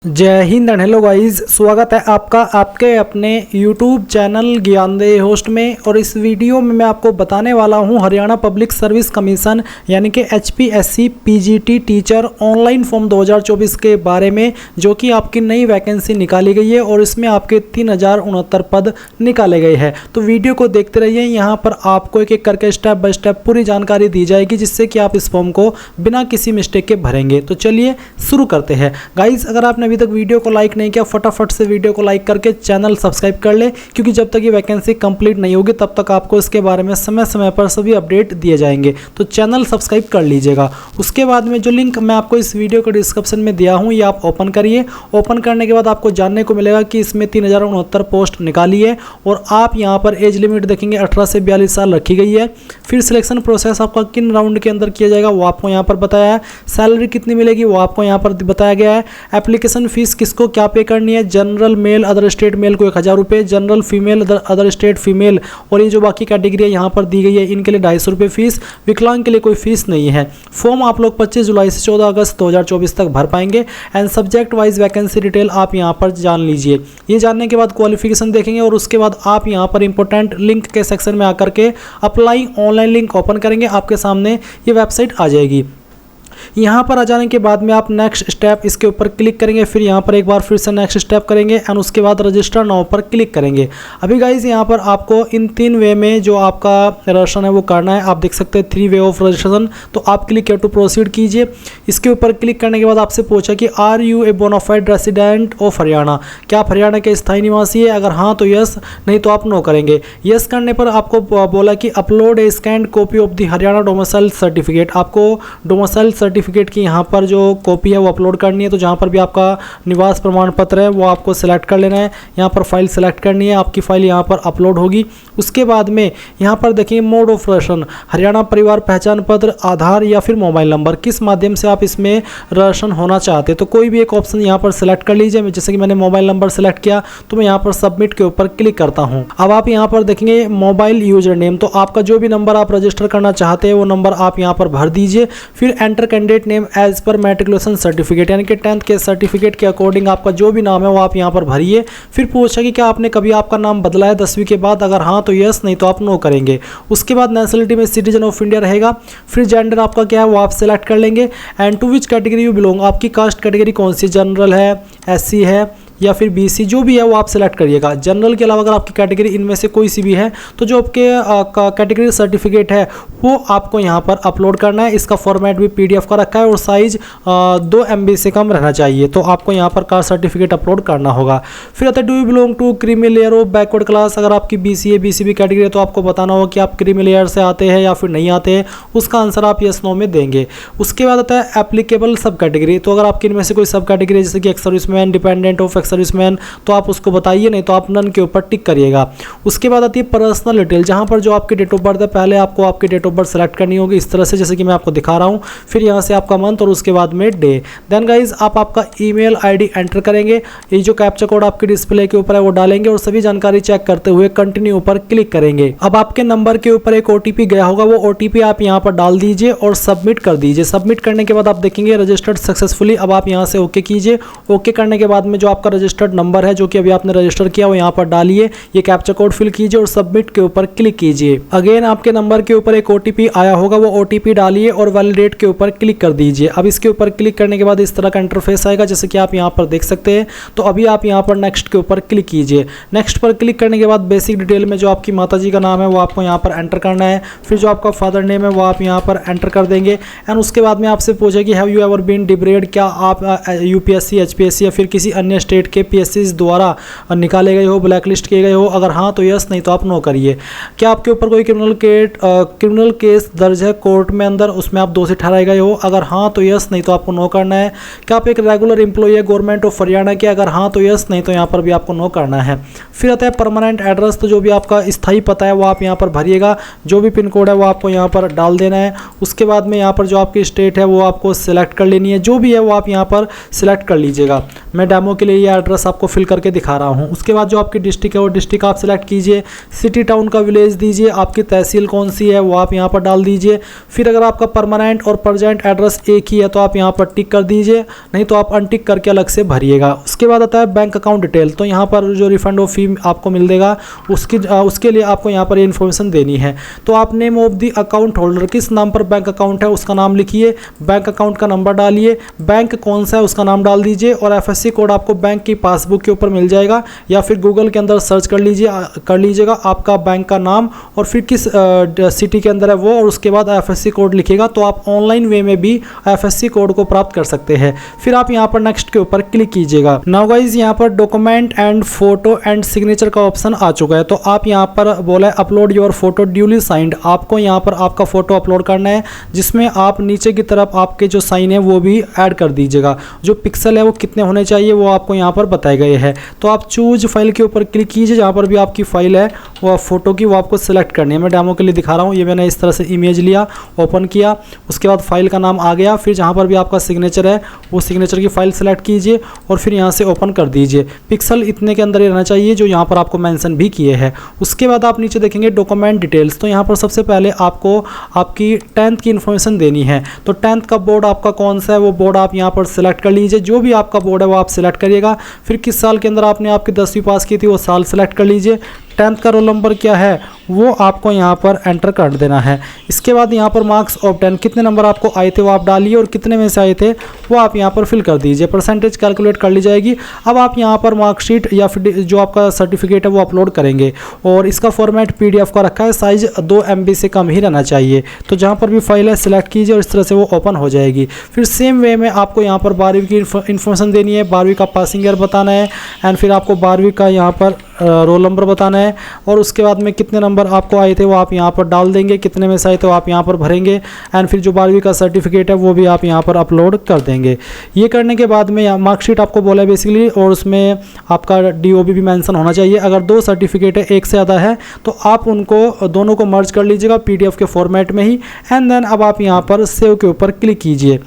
जय Hind and hello guys, स्वागत है आपका आपके अपने YouTube चैनल ज्ञानदेह होस्ट में। और इस वीडियो में मैं आपको बताने वाला हूं हरियाणा पब्लिक सर्विस कमीशन यानी कि HPSC PGT teacher online form 2024 के बारे में, जो कि आपकी नई वैकेंसी निकाली गई है और इसमें आपके 3069 पद निकाले गए हैं। तो वीडियो को देखते रहिए, यहाँ पर आपको एक एक करके स्टेप बाय स्टेप पूरी जानकारी दी जाएगी, जिससे कि आप इस फॉर्म को बिना किसी मिस्टेक के भरेंगे। तो चलिए शुरू करते हैं गाइज। अगर आपने अभी तक वीडियो को लाइक नहीं किया, फटाफट से वीडियो को लाइक करके चैनल सब्सक्राइब कर ले, क्योंकि जब तक ये वैकेंसी कंप्लीट नहीं होगी तब तक आपको इसके बारे में समय समय पर सभी अपडेट दिए जाएंगे। तो चैनल सब्सक्राइब कर लीजिएगा। उसके बाद में जो लिंक मैं आपको इस वीडियो के डिस्क्रिप्शन में दिया हूँ, ये आप ओपन करिए। ओपन करने के बाद आपको जानने को मिलेगा कि इसमें 3069 पोस्ट निकाली है और आप यहाँ पर एज लिमिट देखेंगे 18 से 42 साल रखी गई है। फिर सिलेक्शन प्रोसेस आपका किन राउंड के अंदर किया जाएगा वो आपको यहाँ पर बताया है। सैलरी कितनी मिलेगी वो आपको यहाँ पर बताया गया है। एप्लीकेशन फीस किसको क्या पे करनी है, general male other state male को 1000 रुपये, general female other state female, और ये जो बाकी कैटेगरी है यहाँ पर दी गई है इनके लिए 250 रुपये फीस। विकलांग के लिए कोई फीस नहीं है। फॉर्म आप लोग 25 जुलाई से 14 अगस्त 2024 तक भर पाएंगे। And subject wise vacancy detail आप यहाँ पर जान लीजिए। ये जानने के बाद क्वालिफिकेशन देखेंगे और उसके बाद आप यहाँ पर इंपॉर्टेंट लिंक के सेक्शन में आकर के अप्लाई ऑनलाइन लिंक ओपन करेंगे, आपके सामने ये वेबसाइट आ जाएगी। यहाँ पर आ जाने के बाद में आप नेक्स्ट स्टेप इसके ऊपर क्लिक करेंगे, फिर यहाँ पर एक बार फिर से नेक्स्ट स्टेप करेंगे एंड उसके बाद रजिस्टर नाउ पर क्लिक करेंगे। अभी गाइज यहाँ पर आपको इन 3 वे में जो आपका रजिस्ट्रेशन है वो करना है। आप देख सकते हैं 3 वे ऑफ रजिस्ट्रेशन। तो आप क्लिक टू प्रोसीड कीजिए। इसके ऊपर क्लिक करने के बाद आपसे पूछा कि are you a bonafide resident of Haryana, क्या आप हरियाणा के स्थायी निवासी है? अगर हाँ तो यस, नहीं तो आप नो करेंगे। यस करने पर आपको बोला कि upload A scanned copy of the Haryana domicile certificate. आपको डोमिसाइल सर्टिफिकेट की यहाँ पर जो कॉपी है वो अपलोड करनी है। तो जहाँ पर भी आपका निवास प्रमाण पत्र है वो आपको सिलेक्ट कर लेना है। यहाँ पर फाइल सिलेक्ट करनी है, आपकी फाइल यहाँ पर अपलोड होगी। उसके बाद में यहाँ पर देखिए मोड ऑफ रजिस्ट्रेशन, हरियाणा परिवार पहचान पत्र, आधार या फिर मोबाइल नंबर, किस माध्यम से आप इसमें रजिस्ट्रेशन होना चाहते हैं। तो कोई भी एक ऑप्शन यहाँ पर सिलेक्ट कर लीजिए। जैसे कि मैंने मोबाइल नंबर सिलेक्ट किया तो मैं यहाँ पर सबमिट के ऊपर क्लिक करता हूँ। अब आप यहाँ पर देखेंगे मोबाइल यूजर नेम, तो आपका जो भी नंबर आप रजिस्टर करना चाहते हैं वो नंबर आप यहाँ पर भर दीजिए। फिर enter candidate name as per matriculation certificate, यानी कि 10th के सर्टिफिकेट के अकॉर्डिंग आपका जो भी नाम है वो आप यहाँ पर भरिए। फिर पूछा कि क्या आपने कभी आपका नाम बदला है 10वीं के बाद? अगर हाँ तो यस, नहीं तो आप नो करेंगे। उसके बाद नेशनलिटी में सिटीजन ऑफ इंडिया रहेगा। फिर जेंडर आपका क्या है वो आप सेलेक्ट कर लेंगे। And to which category you belong, आपकी कास्ट कैटेगरी कौन सी, जनरल है, SC है या फिर BC, जो भी है वो आप सेलेक्ट करिएगा। जनरल के अलावा अगर आपकी कैटेगरी इनमें से कोई सी भी है तो जो आपके कैटेगरी सर्टिफिकेट है वो आपको यहाँ पर अपलोड करना है। इसका फॉर्मेट भी PDF का रखा है और साइज 2 MB से कम रहना चाहिए। तो आपको यहाँ पर कास्ट सर्टिफिकेट अपलोड करना होगा। फिर आता है do you belong to creamy layer of backward class, अगर आपकी BC है, BCB कैटेगरी है तो आपको बताना होगा कि आप क्रीमी लेयर से आते हैं या फिर नहीं आते हैं। उसका आंसर आप यस नो में देंगे। उसके बाद आता है एप्लीकेबल सब कैटेगरी, तो अगर आपकी इनमें से कोई सब कैटेगरी है जैसे कि ex serviceman, dependent of serviceman, तो आप उसको बताइए, नहीं तो आप नन के ऊपर टिक करिएगा। उसके बाद आती है पर्सनल डिटेल, जहां पर जो आपकी डेट ऑफ बर्थ है पहले आपको आपकी डेट ऑफ बर्थ सेलेक्ट करनी होगी इस तरह से, जैसे कि मैं आपको दिखा रहा हूं। फिर यहां से आपका मंथ और उसके बाद में डे। देन गाइज आप आपका ईमेल ID एंटर करेंगे। ये जो कैप्चा कोड आपके डिस्प्ले के ऊपर है वो डालेंगे और सभी जानकारी चेक करते हुए कंटिन्यू पर क्लिक करेंगे। अब आपके नंबर के ऊपर एक OTP गया होगा, वो OTP आप यहाँ पर डाल दीजिए और सबमिट कर दीजिए। सबमिट करने के बाद आप देखेंगे रजिस्टर्ड सक्सेसफुली। अब आप यहाँ से ओके कीजिए। ओके करने के बाद में जो आपका रजिस्टर्ड नंबर है जो कि अभी आपने रजिस्टर किया वो यहाँ पर डालिए, ये कैप्चा कोड फिल कीजिए और सबमिट के ऊपर क्लिक कीजिए। अगेन आपके नंबर के ऊपर एक OTP आया होगा, वो OTP डालिए और वैलिडेट के ऊपर क्लिक कर दीजिए। अब इसके ऊपर क्लिक करने के बाद इस तरह का इंटरफेस आएगा, जैसे कि आप यहाँ पर देख सकते हैं। तो अभी आप यहाँ पर नेक्स्ट के ऊपर क्लिक कीजिए। नेक्स्ट पर क्लिक करने के बाद बेसिक डिटेल में जो आपकी माता जी का नाम है वो आपको यहाँ पर एंटर करना है। फिर जो आपका फादर नेम है वो आप यहाँ पर एंटर कर देंगे। एंड उसके बाद में आपसे पूछे कि हैव यू एवर बीन डिब्रेड, क्या आप UPSC, HPSC या फिर किसी अन्य स्टेट के PSCs द्वारा निकाले गए हो, ब्लैक लिस्ट किए गए हो? अगर हाँ तो यस, नहीं तो आप नो करिए। क्या आपके ऊपर कोई क्रिमिनल केस दर्ज है कोर्ट में अंदर, उसमें आप दोषी ठहराए गए हो? अगर हाँ तो यस, नहीं तो आपको नो करना है। क्या आप एक रेगुलर एम्प्लॉय है गवर्नमेंट ऑफ हरियाणा के? अगर हाँ तो यस, नहीं तो यहाँ पर भी आपको नो करना है। फिर आता है परमानेंट एड्रेस, तो जो भी आपका स्थायी पता है वो आप यहाँ पर भरिएगा। जो भी पिन कोड है वो आपको यहाँ पर डाल देना है। उसके बाद में यहाँ पर जो आपकी स्टेट है वो आपको सिलेक्ट कर लेनी है, जो भी है वो आप यहाँ पर सिलेक्ट कर लीजिएगा। मैं डेमो के लिए ये एड्रेस आपको फिल करके दिखा रहा हूँ। उसके बाद जो आपकी डिस्ट्रिक्ट है वो डिस्ट्रिक्ट आप सिलेक्ट कीजिए, सिटी टाउन का विलेज दीजिए, आपकी तहसील कौन सी है वो आप यहाँ पर डाल दीजिए। फिर अगर आपका परमानेंट और प्रेजेंट एड्रेस एक ही है तो आप यहाँ पर टिक कर दीजिए, नहीं तो आप अनटिक करके अलग से भरिएगा। उसके बाद आता है बैंक अकाउंट डिटेल। तो यहाँ पर जो रिफंड ऑफ फी आपको मिल देगा उसके लिए आपको यहाँ पर इन्फॉर्मेशन देनी है। तो आप name of the account holder, किस नाम पर बैंक अकाउंट है उसका नाम लिखिए, बैंक अकाउंट का नंबर डालिए, बैंक कौन सा है उसका नाम डाल दीजिए, और एफएससी कोड आपको बैंक की पासबुक के ऊपर मिल जाएगा, या फिर गूगल के अंदर सर्च कर लीजिएगा आपका बैंक का नाम और फिर किस सिटी के अंदर है वो, और उसके बाद एफएससी कोड लिखिएगा। तो आप ऑनलाइन वे में भी एफएससी कोड को प्राप्त कर सकते हैं। फिर आप यहाँ पर नेक्स्ट के ऊपर क्लिक कीजिएगा। नाउ गाइस यहाँ पर document and photo and signature का ऑप्शन आ चुका है। तो आप यहाँ पर बोला है upload your photo duly signed, आपको यहाँ पर आपका फोटो अपलोड करना है, जिसमें आप नीचे की तरफ आपके जो साइन है वो भी ऐड कर दीजिएगा। जो पिक्सल है वो कितने होने चाहिए वो आपको यहाँ पर बताए गए हैं। तो आप चूज फाइल के ऊपर क्लिक कीजिए, जहाँ पर भी आपकी फाइल है वो फोटो की वो आपको सिलेक्ट करनी है। मैं डेमो के लिए दिखा रहा हूँ। ये मैंने इस तरह से इमेज लिया, ओपन किया, उसके बाद फाइल का नाम आ गया, फिर जहाँ पर भी आपका सिग्नेचर है वो सिग्नेचर की फाइल सेलेक्ट कीजिए और फिर यहाँ से ओपन कर दीजिए। पिक्सल इतने के अंदर ही रहना चाहिए जो यहाँ पर आपको मेंशन भी किए हैं। उसके बाद आप नीचे देखेंगे डॉक्यूमेंट डिटेल्स। तो यहाँ पर सबसे पहले आपको आपकी 10th की इन्फॉर्मेशन देनी है। तो 10th का बोर्ड आपका कौन सा है वो बोर्ड आप यहाँ पर सिलेक्ट कर लीजिए। जो भी आपका बोर्ड है वो आप सिलेक्ट करिएगा। फिर किस साल के अंदर आपने आपकी 10वीं पास की थी वो साल सेलेक्ट कर लीजिए। 10th का रोल नंबर क्या है वो आपको यहाँ पर एंटर कर देना है। इसके बाद यहाँ पर मार्क्स ऑफ 10 कितने नंबर आपको आए थे वो आप डालिए और कितने में से आए थे वो आप यहाँ पर फिल कर दीजिए। परसेंटेज कैलकुलेट कर ली जाएगी। अब आप यहाँ पर मार्कशीट या फिर जो आपका सर्टिफिकेट है वो अपलोड करेंगे और इसका फॉर्मेट PDF का रखा है, साइज़ 2 MB से कम ही रहना चाहिए। तो जहाँ पर भी फाइल है सिलेक्ट कीजिए और इस तरह से वो ओपन हो जाएगी। फिर सेम वे में आपको यहाँ पर 12वीं की इन्फॉर्मेशन देनी है, 12वीं का पासिंग ईयर बताना है एंड फिर आपको 12वीं का यहाँ पर रोल नंबर बताना है और उसके बाद में कितने नंबर आपको आए थे वो आप यहाँ पर डाल देंगे, कितने में से आए थे वो आप यहाँ पर भरेंगे एंड फिर जो 12वीं का सर्टिफिकेट है वो भी आप यहाँ पर अपलोड कर देंगे। ये करने के बाद में मार्कशीट आपको बोला है बेसिकली, और उसमें आपका DOB भी मेंशन होना चाहिए। अगर 2 सर्टिफिकेट है एक से ज़्यादा है तो आप उनको दोनों को मर्ज कर लीजिएगा PDF के फॉर्मेट में ही एंड देन अब आप यहाँ पर सेव के ऊपर क्लिक कीजिए।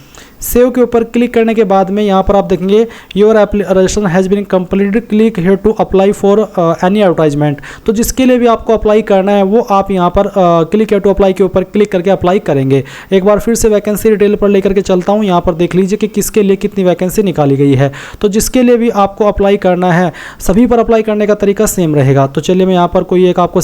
सेव के ऊपर क्लिक करने के बाद में यहाँ पर आप देखेंगे your registration has been completed, click here to apply for any advertisement. तो जिसके लिए भी आपको अप्लाई करना है वो आप यहाँ पर क्लिक हियर टू अप्लाई के ऊपर क्लिक करके अप्लाई करेंगे। एक बार फिर से वैकेंसी डिटेल पर लेकर के चलता हूँ। यहाँ पर देख लीजिए कि किसके लिए कितनी वैकेंसी निकाली गई है। तो जिसके लिए भी आपको अप्लाई करना है सभी पर अप्लाई करने का तरीका सेम रहेगा। तो चलिए मैं यहाँ पर कोई एक आपको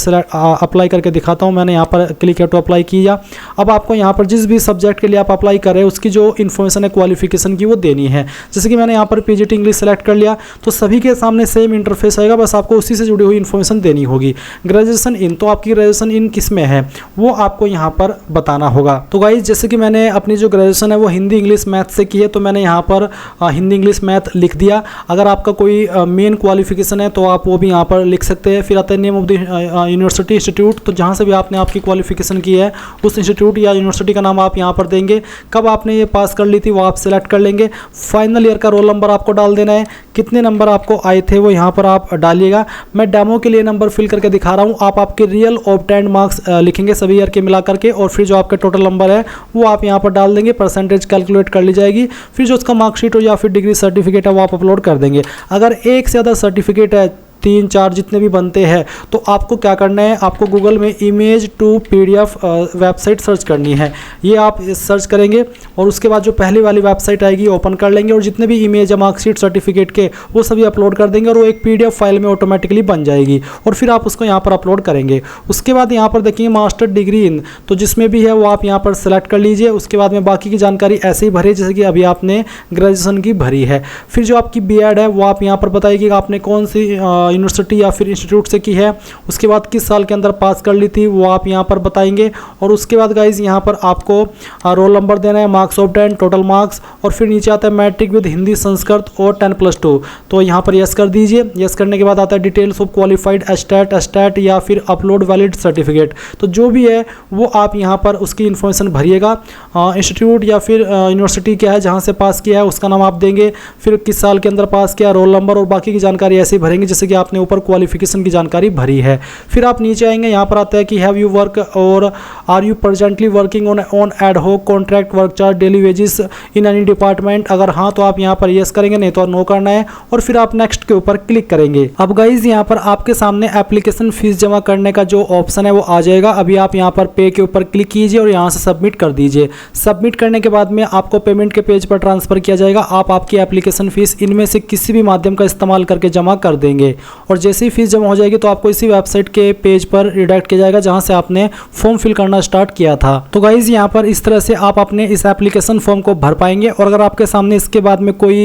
अप्लाई करके दिखाता हूँ। मैंने यहाँ पर क्लिक हियर टू अप्लाई किया। अब आपको यहाँ पर जिस भी सब्जेक्ट के लिए आप अप्लाई कर रहे हैं उसकी जो है क्वालिफिकेशन की वो देनी है। जैसे कि मैंने यहाँ पर PGT इंग्लिश सेलेक्ट कर लिया तो सभी के सामने सेम इंटरफेस आएगा, बस आपको उसी से जुड़ी हुई इन्फॉर्मेशन देनी होगी। ग्रेजुएशन इन, तो आपकी ग्रेजुएशन इन किस में है वो आपको यहाँ पर बताना होगा। तो गाइज जैसे कि मैंने अपनी जो ग्रेजुएशन है वो हिंदी इंग्लिश मैथ से की है तो मैंने यहाँ पर हिंदी इंग्लिश मैथ लिख दिया। अगर आपका कोई मेन क्वालिफिकेशन है तो आप वो भी यहाँ पर लिख सकते हैं। फिर आता है name of the university institute, तो जहाँ से भी आपने आपकी क्वालिफिकेशन की है उस इंस्टीट्यूट या यूनिवर्सिटी का नाम आप यहाँ पर देंगे। कब आपने ये पास कर ली थी वो आप सेलेक्ट कर लेंगे। फाइनल ईयर का रोल नंबर आपको डाल देना है, कितने नंबर आपको आए थे वो यहाँ पर आप डालिएगा। मैं डेमो के लिए नंबर फिल करके दिखा रहा हूँ। आप आपके रियल ऑब्टेन्ड मार्क्स लिखेंगे सभी ईयर के मिला करके और फिर जो आपका टोटल नंबर है वो आप यहाँ पर डाल देंगे। परसेंटेज कैलकुलेट कर ली जाएगी। फिर जो उसका मार्कशीट हो या फिर डिग्री सर्टिफिकेट है वो आप अपलोड कर देंगे। अगर एक से ज़्यादा सर्टिफिकेट है 3-4 जितने भी बनते हैं तो आपको क्या करना है, आपको गूगल में image to PDF website search करनी है। ये आप सर्च करेंगे और उसके बाद जो पहली वाली वेबसाइट आएगी ओपन कर लेंगे और जितने भी इमेज है मार्कशीट सर्टिफिकेट के वो सभी अपलोड कर देंगे और वो एक PDF फाइल में ऑटोमेटिकली बन जाएगी और फिर आप उसको यहाँ पर अपलोड करेंगे। उसके बाद यहाँ पर देखिए मास्टर डिग्री इन, तो जिसमें भी है वो आप यहाँ पर सेलेक्ट कर लीजिए। उसके बाद में बाकी की जानकारी ऐसे ही भरे जैसे कि अभी आपने ग्रेजुएशन की भरी है। फिर जो आपकी B.Ed है वो आप यहाँ पर बताइए आपने कौन सी यूनिवर्सिटी या फिर इंस्टीट्यूट से की है। उसके बाद किस साल के अंदर पास कर ली थी वो आप यहाँ पर बताएंगे। और उसके बाद गाइज यहाँ पर आपको रोल नंबर देना है, मार्क्स ऑफ 10, टोटल मार्क्स, और फिर नीचे आता है मैट्रिक विद हिंदी संस्कृत और 10+2। तो यहाँ पर यस कर दीजिए। यस करने के बाद आता है डिटेल्स ऑफ क्वालिफाइड स्टैट या फिर अपलोड वैलिड सर्टिफिकेट। तो जो भी है वो आप यहाँ पर उसकी इन्फॉर्मेशन भरिएगा। इंस्टीट्यूट या फिर यूनिवर्सिटी क्या है जहाँ से पास किया है उसका नाम आप देंगे, फिर किस साल के अंदर पास किया, रोल नंबर और बाकी की जानकारी ऐसे ही भरेंगे जैसे कि आपने ऊपर क्वालिफिकेशन की जानकारी भरी है। फिर आप नीचे आएंगे, यहाँ पर आता है कि have you work or are you presently working on ad hoc contract work charge daily wages in any department. अगर हाँ तो आप यहाँ पर यस करेंगे, नहीं तो नो करना है और फिर आप नेक्स्ट के ऊपर क्लिक करेंगे। अब गाइज यहाँ पर आपके सामने एप्लीकेशन फीस जमा करने का जो ऑप्शन है वो आ जाएगा। अभी आप यहाँ पर पे के ऊपर क्लिक कीजिए और यहाँ से सबमिट कर दीजिए। सबमिट करने के बाद में आपको पेमेंट के पेज पर ट्रांसफर किया जाएगा। आप आपकी एप्लीकेशन फीस इनमें से किसी भी माध्यम का इस्तेमाल करके जमा कर देंगे और जैसे ही फीस जमा हो जाएगी तो आपको इसी वेबसाइट के पेज पर रिडायरेक्ट किया जाएगा जहां से आपने फॉर्म फिल करना स्टार्ट किया था। तो गाइज यहाँ पर इस तरह से आप अपने इस एप्लीकेशन फॉर्म को भर पाएंगे। और अगर आपके सामने इसके बाद में कोई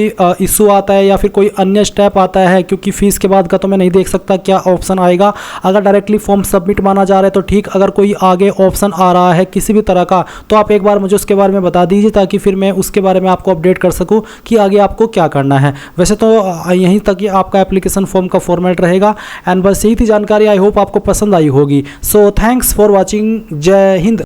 इशू आता है या फिर कोई अन्य स्टेप आता है, क्योंकि फीस के बाद का तो मैं नहीं देख सकता क्या ऑप्शन आएगा, अगर डायरेक्टली फॉर्म सबमिट माना जा रहा है तो ठीक, अगर कोई आगे ऑप्शन आ रहा है किसी भी तरह का तो आप एक बार मुझे उसके बारे में बता दीजिए ताकि फिर मैं उसके बारे में आपको अपडेट कर सकूं कि आगे आपको क्या करना है। वैसे तो यहीं तक ही आपका एप्लीकेशन फॉर्म का फॉर्मेट रहेगा। एंड बस यही थी जानकारी, आई होप आपको पसंद आई होगी। सो थैंक्स फॉर वॉचिंग, जय हिंद।